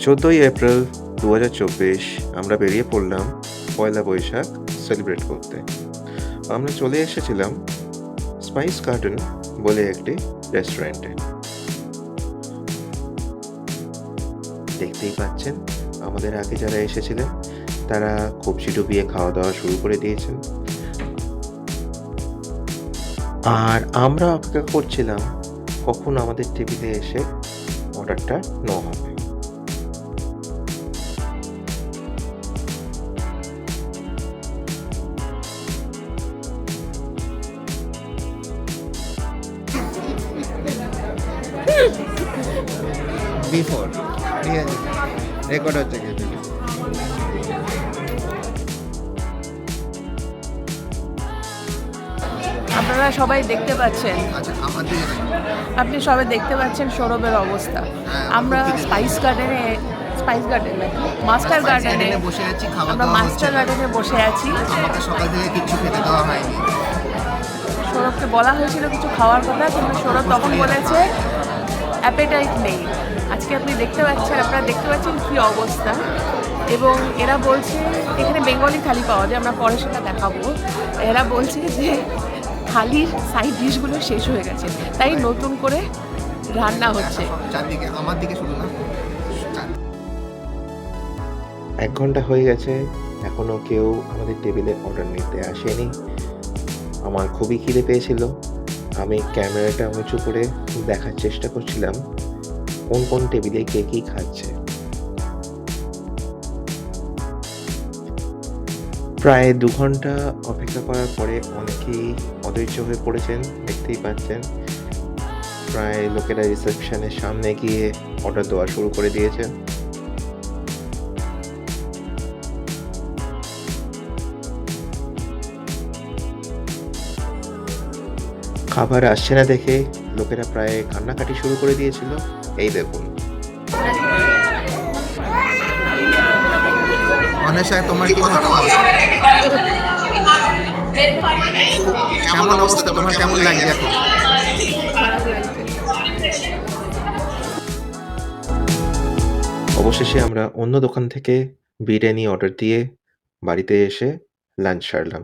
১৪ই এপ্রিল ২০২৪ আমরা বেরিয়ে পড়লাম পয়লা বৈশাখ সেলিব্রেট করতে। আমরা চলে এসেছিলাম স্পাইস গার্ডেন বলে একটি রেস্টুরেন্টে। দেখতেই পাচ্ছেন আমাদের আগে যারা এসেছিলেন তারা কবজি ডুবিয়ে খাওয়া-দাওয়া শুরু করে দিয়েছেন। আর আমরা অপেক্ষা করছিলাম কখন আমাদের টেবিলে এসে অর্ডারটা নেওয়া হবে। বিফোর ঠিক আছে, রেকর্ড হচ্ছে কিন্তু। আপনারা সবাই দেখতে পাচ্ছেন, আচ্ছা আমার দিকে আপনি সবাই দেখতে পাচ্ছেন সৌরভের অবস্থা। আমরা স্পাইস গার্ডেনে নাকি মাস্টার গার্ডেনে বসে আছি, খাওয়া আমরা দাওয়া হচ্ছে মাস্টার না। গার্ডেনে বসে আছি। আমাকে সকাল থেকে কিছু খেতে দেওয়া হয়নি। সৌরভকে বলা হয়েছিল কিছু খাওয়ার কথা, কিন্তু সৌরভ তখন বলেছে অ্যাপেটাইট নেই। আজকে আপনারা দেখতে পাচ্ছেন কী অবস্থা। এবং এরা বলছে এখানে বেঙ্গলি থালি পাওয়া যায়, আমরা পরে সেটা দেখাবো। এরা বলছে যে থালির সাইড ডিশগুলো শেষ হয়ে গেছে, তাই নতুন করে রান্না হচ্ছে। চারদিকে আমার দিকে শুধু না, ১ ঘন্টা হয়ে গেছে, এখনো কেউ আমাদের টেবিলে অর্ডার নিতে আসেনি। আমার খুবই খিদে পেয়েছিল। আমি ক্যামেরাটা উঁচু করে দেখার চেষ্টা করছিলাম কোন টেবিলে কে কী খাচ্ছে। প্রায় ২ ঘন্টা অপেক্ষা করার পরে অনেকেই অধৈর্য হয়ে পড়েছেন, দেখতেই পাচ্ছেন। প্রায় লোকেরা রিসেপশনের সামনে গিয়ে অর্ডার দেওয়া শুরু করে দিয়েছেন। খাবার আসছে না দেখে লোকেরা প্রায় কান্নাকাটি শুরু করে দিয়েছিল। এই দেখুন। অনেশা তোমার কি মতামত? কেমন অবস্থা তোমার, কেমন লাগছে এখন? অবশেষে আমরা অন্য দোকান থেকে বিরিয়ানি অর্ডার দিয়ে বাড়িতে এসে লাঞ্চ সারলাম।